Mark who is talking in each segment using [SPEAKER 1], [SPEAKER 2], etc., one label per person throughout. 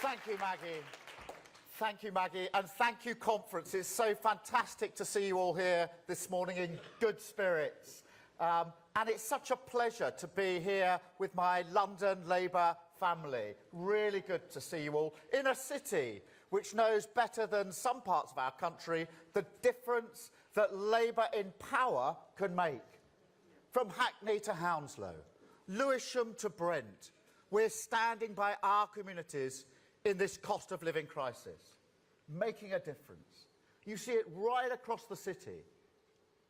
[SPEAKER 1] Thank you, Maggie. Thank you, Maggie, and thank you, conference. It's so fantastic to see you all here this morning in good spirits. And it's such a pleasure to be here with my London Labour family. Really good to see you all in a city which knows better than some parts of our country the difference that Labour in power can make. From Hackney to Hounslow, Lewisham to Brent, we're standing by our communities in this cost of living crisis, making a difference. You see it right across the city.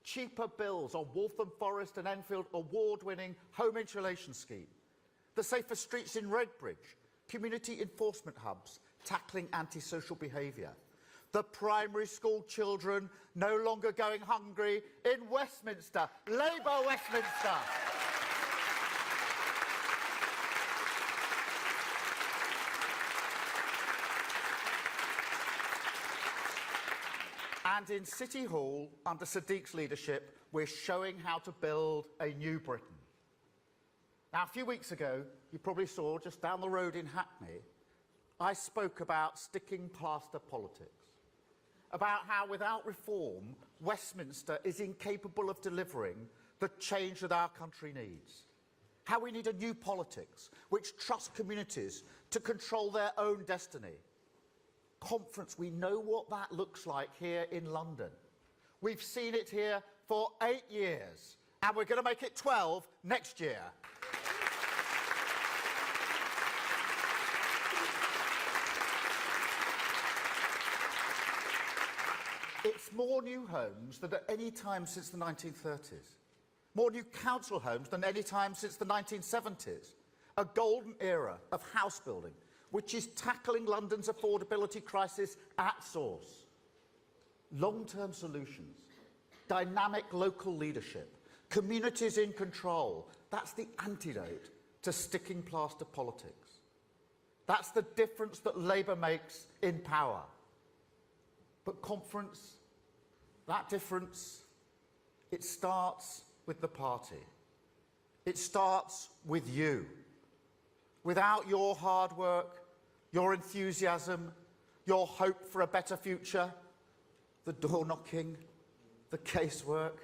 [SPEAKER 1] Cheaper bills on Waltham Forest and Enfield award-winning home insulation scheme, the safer streets in Redbridge, community enforcement hubs tackling antisocial behaviour, the primary school children no longer going hungry in Westminster, Labour Westminster. And in City Hall, under Sadiq's leadership, we're showing how to build a new Britain. Now, a few weeks ago, you probably saw just down the road in Hackney, I spoke about sticking plaster politics, about how without reform, Westminster is incapable of delivering the change that our country needs. How we need a new politics which trusts communities to control their own destiny. Conference, we know what that looks like here in London. We've seen it here for 8 years, and we're going to make it 12 next year. It's more new homes than at any time since the 1930s. More new council homes than any time since the 1970s. A golden era of house building, which is tackling London's affordability crisis at source. Long-term solutions, dynamic local leadership, communities in control. That's the antidote to sticking plaster politics. That's the difference that Labour makes in power. But conference, that difference, it starts with the party. It starts with you. Without your hard work, your enthusiasm, your hope for a better future, the door knocking, the casework,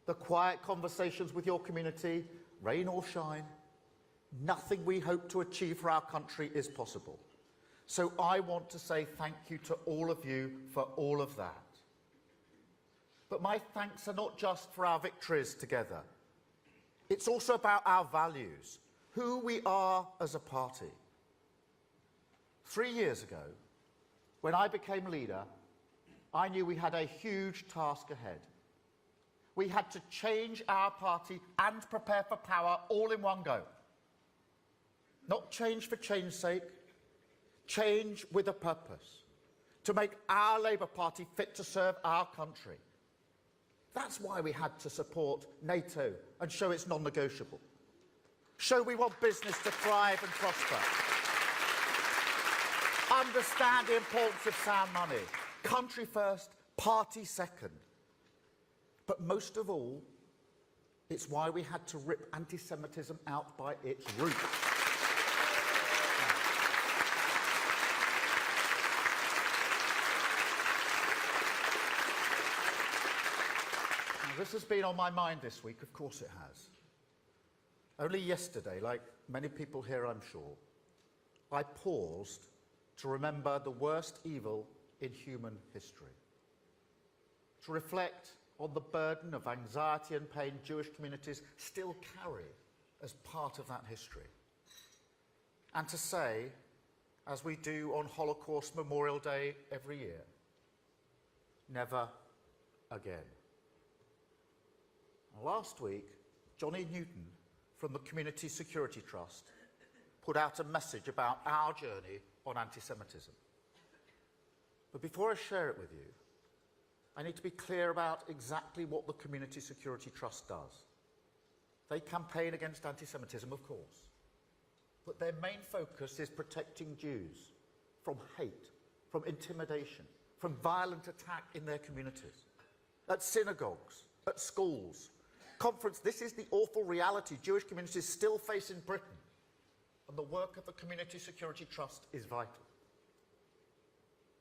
[SPEAKER 1] the quiet conversations with your community, rain or shine, nothing we hope to achieve for our country is possible. So I want to say thank you to all of you for all of that. But my thanks are not just for our victories together. It's also about our values, who we are as a party. 3 years ago, when I became leader, I knew we had a huge task ahead. We had to change our party and prepare for power all in one go. Not change for change's sake, change with a purpose, to make our Labour Party fit to serve our country. That's why we had to support NATO and show it's non-negotiable. Show we want business to thrive and prosper. Understand the importance of sound money. Country first, party second. But most of all, it's why we had to rip anti-Semitism out by its roots. Now, this has been on my mind this week, of course it has. Only yesterday, like many people here I'm sure, I paused to remember the worst evil in human history. To reflect on the burden of anxiety and pain Jewish communities still carry as part of that history. And to say, as we do on Holocaust Memorial Day every year, never again. Last week, Johnny Newton from the Community Security Trust put out a message about our journey on anti-Semitism. But before I share it with you, I need to be clear about exactly what the Community Security Trust does. They campaign against anti-Semitism, of course, but their main focus is protecting Jews from hate, from intimidation, from violent attack in their communities, at synagogues, at schools. Conference, this is the awful reality Jewish communities still face in Britain, and the work of the Community Security Trust is vital.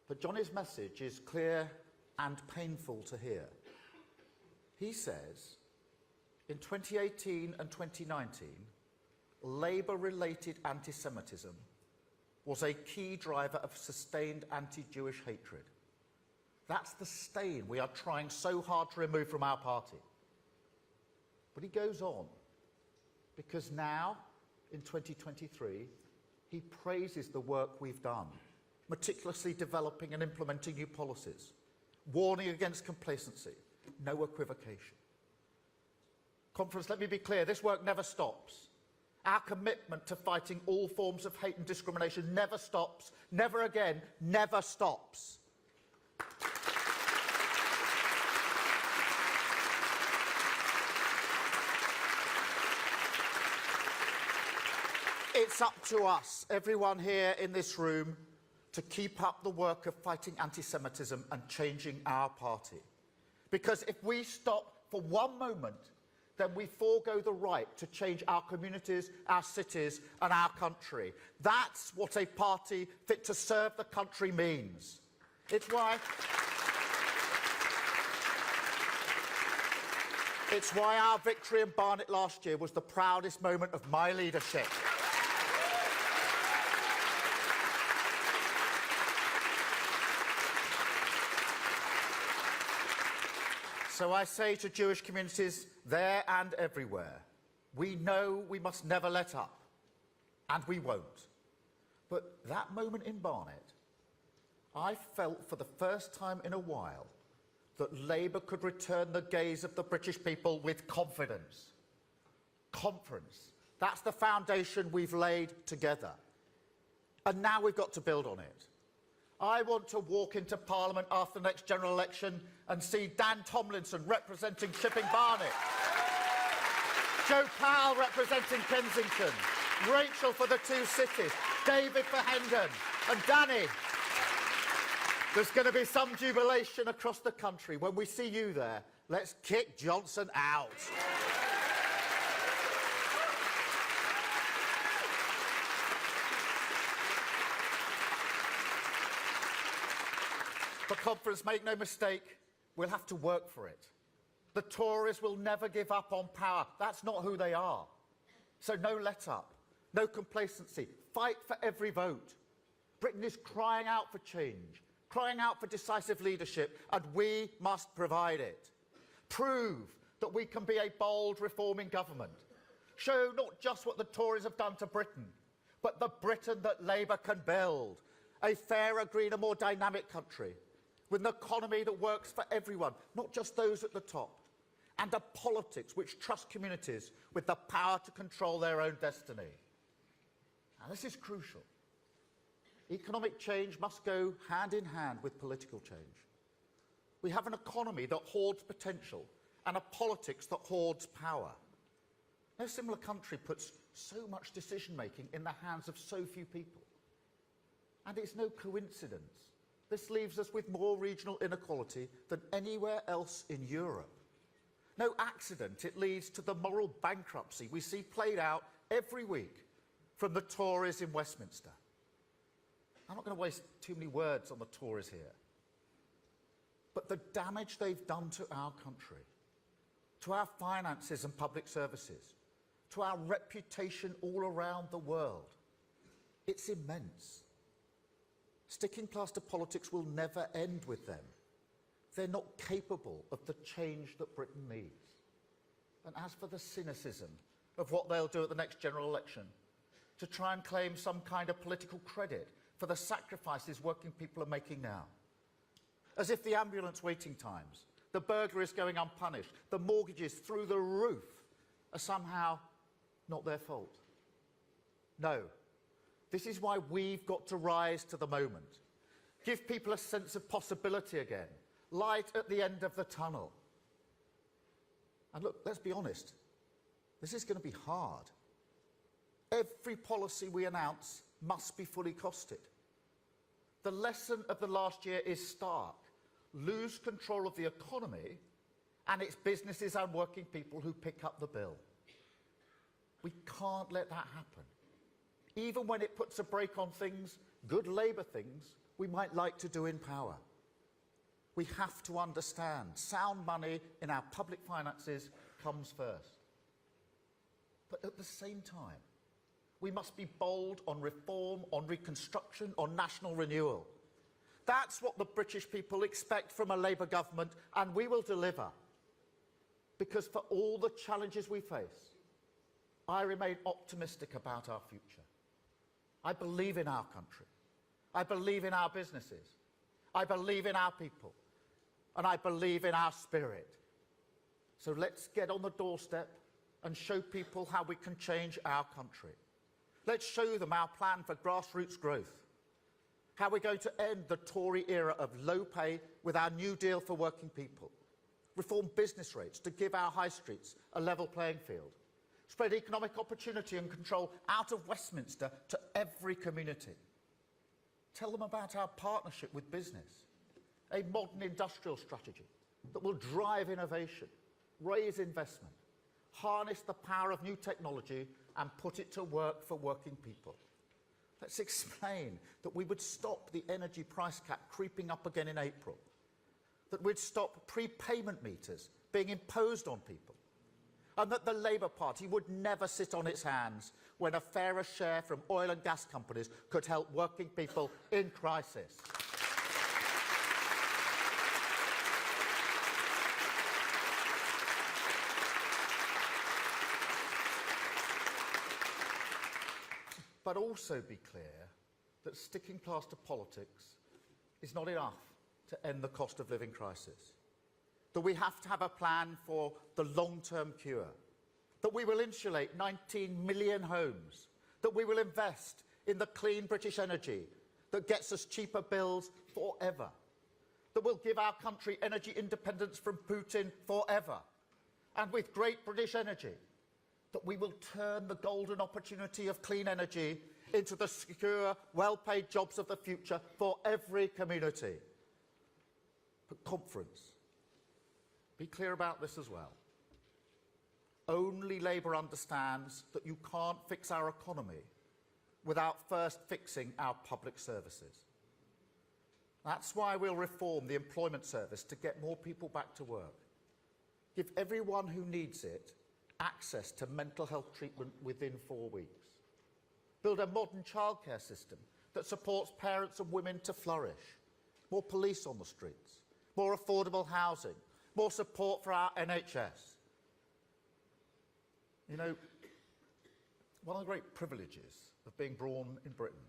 [SPEAKER 1] But Johnny's message is clear and painful to hear. He says, in 2018 and 2019, Labour-related anti-Semitism was a key driver of sustained anti-Jewish hatred. That's the stain we are trying so hard to remove from our party. But he goes on, because now, in 2023, he praises the work we've done, meticulously developing and implementing new policies, warning against complacency, no equivocation. Conference, let me be clear, this work never stops. Our commitment to fighting all forms of hate and discrimination never stops, never again, never stops. It's up to us, everyone here in this room, to keep up the work of fighting anti-Semitism and changing our party. Because if we stop for one moment, then we forego the right to change our communities, our cities and our country. That's what a party fit to serve the country means. It's why our victory in Barnet last year was the proudest moment of my leadership. So I say to Jewish communities there and everywhere, we know we must never let up, and we won't. But that moment in Barnet, I felt for the first time in a while that Labour could return the gaze of the British people with confidence. Confidence. That's the foundation we've laid together. And now we've got to build on it. I want to walk into Parliament after the next general election and see Dan Tomlinson representing Shipping Barnet, Joe Powell representing Kensington, Rachel for the two cities, David for Hendon, and Danny. There's going to be some jubilation across the country when we see you there. Let's kick Johnson out. But Conference, make no mistake, we'll have to work for it. The Tories will never give up on power. That's not who they are. So no let-up, no complacency. Fight for every vote. Britain is crying out for change, crying out for decisive leadership, and we must provide it. Prove that we can be a bold, reforming government. Show not just what the Tories have done to Britain, but the Britain that Labour can build. A fairer, greener, more dynamic country, with an economy that works for everyone, not just those at the top, and a politics which trusts communities with the power to control their own destiny. Now, this is crucial. Economic change must go hand in hand with political change. We have an economy that hoards potential and a politics that hoards power. No similar country puts so much decision-making in the hands of so few people. And it's no coincidence. This leaves us with more regional inequality than anywhere else in Europe. No accident it leads to the moral bankruptcy we see played out every week from the Tories in Westminster. I'm not going to waste too many words on the Tories here. But the damage they've done to our country, to our finances and public services, to our reputation all around the world, it's immense. Sticking plaster politics will never end with them. They're not capable of the change that Britain needs. And as for the cynicism of what they'll do at the next general election, to try and claim some kind of political credit for the sacrifices working people are making now. As if the ambulance waiting times, the burglaries going unpunished, the mortgages through the roof are somehow not their fault. No. This is why we've got to rise to the moment. Give people a sense of possibility again. Light at the end of the tunnel. And look, let's be honest. This is going to be hard. Every policy we announce must be fully costed. The lesson of the last year is stark. Lose control of the economy and it's businesses and working people who pick up the bill. We can't let that happen. even when it puts a brake on things, good Labour things, we might like to do in power. We have to understand sound money in our public finances comes first. But at the same time, we must be bold on reform, on reconstruction, on national renewal. That's what the British people expect from a Labour government, and we will deliver. Because for all the challenges we face, I remain optimistic about our future. I believe in our country. I believe in our businesses. I believe in our people. And I believe in our spirit. So let's get on the doorstep and show people how we can change our country. Let's show them our plan for grassroots growth, how we're going to end the Tory era of low pay with our New Deal for working people, reform business rates to give our high streets a level playing field, spread economic opportunity and control out of Westminster to every community. Tell them about our partnership with business, a modern industrial strategy that will drive innovation, raise investment, harness the power of new technology and put it to work for working people. Let's explain that we would stop the energy price cap creeping up again in April, that we'd stop prepayment meters being imposed on people, and that the Labour Party would never sit on its hands when a fairer share from oil and gas companies could help working people in crisis. But also be clear that sticking plaster politics is not enough to end the cost of living crisis. That we have to have a plan for the long-term cure. That we will insulate 19 million homes. That we will invest in the clean British energy that gets us cheaper bills forever. That will give our country energy independence from Putin forever. And with great British energy, that we will turn the golden opportunity of clean energy into the secure, well-paid jobs of the future for every community. But conference, be clear about this as well. Only Labour understands that you can't fix our economy without first fixing our public services. That's why we'll reform the employment service to get more people back to work. Give everyone who needs it access to mental health treatment within 4 weeks. Build a modern childcare system that supports parents and women to flourish. More police on the streets, more affordable housing, more support for our NHS. You know, one of the great privileges of being born in Britain,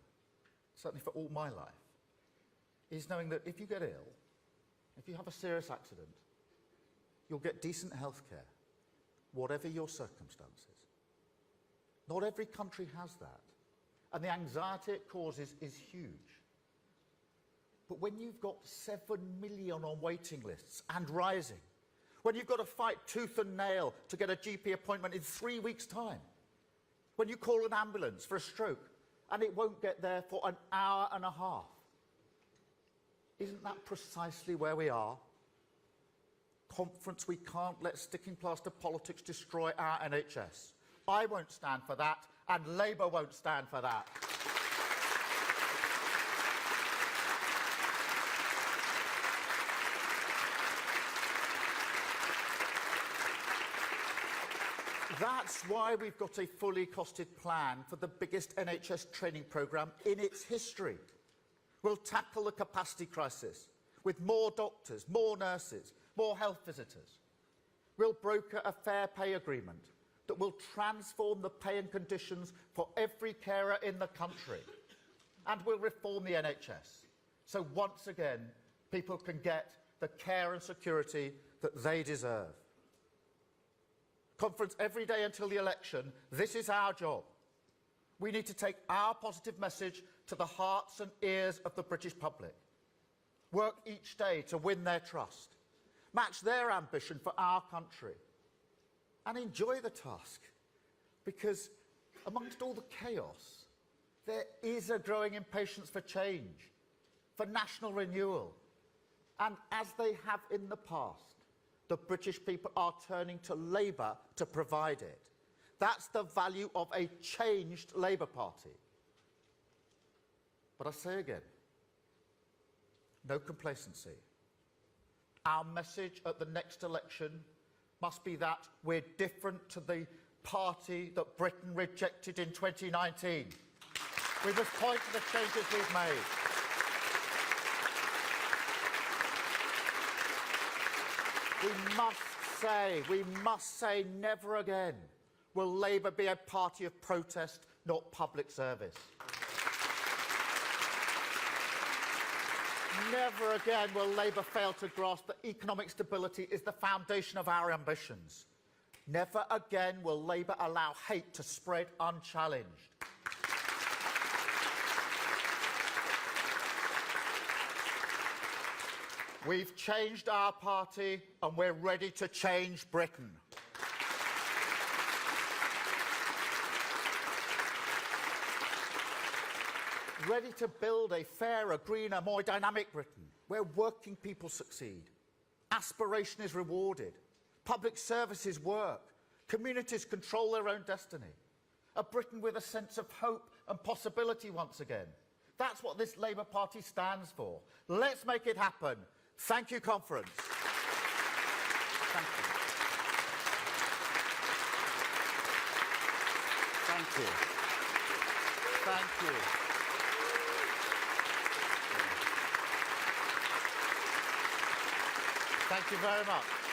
[SPEAKER 1] certainly for all my life, is knowing that if you get ill, if you have a serious accident, you'll get decent health care, whatever your circumstances. Not every country has that, and the anxiety it causes is huge. But when you've got 7 million on waiting lists and rising, when you've got to fight tooth and nail to get a GP appointment in 3 weeks' time, when you call an ambulance for a stroke and it won't get there for an hour and a half, isn't that precisely where we are? Conference, we can't let sticking plaster politics destroy our NHS. I won't stand for that, and Labour won't stand for that. That's why we've got a fully costed plan for the biggest NHS training programme in its history. We'll tackle the capacity crisis with more doctors, more nurses, more health visitors. We'll broker a fair pay agreement that will transform the pay and conditions for every carer in the country. And we'll reform the NHS, so once again, people can get the care and security that they deserve. Conference, every day until the election, this is our job. We need to take our positive message to the hearts and ears of the British public. Work each day to win their trust. Match their ambition for our country. And enjoy the task. Because amongst all the chaos, there is a growing impatience for change, for national renewal. And as they have in the past, the British people are turning to Labour to provide it. That's the value of a changed Labour Party. But I say again, no complacency. Our message at the next election must be that we're different to the party that Britain rejected in 2019. We must point to the changes we've made. We must say never again will Labour be a party of protest, not public service. Never again will Labour fail to grasp that economic stability is the foundation of our ambitions. Never again will Labour allow hate to spread unchallenged. We've changed our party and we're ready to change Britain. Ready to build a fairer, greener, more dynamic Britain, where working people succeed, aspiration is rewarded, public services work, communities control their own destiny. A Britain with a sense of hope and possibility once again. That's what this Labour Party stands for. Let's make it happen. Thank you, conference. Thank you. Thank you. Thank you. Thank you very much.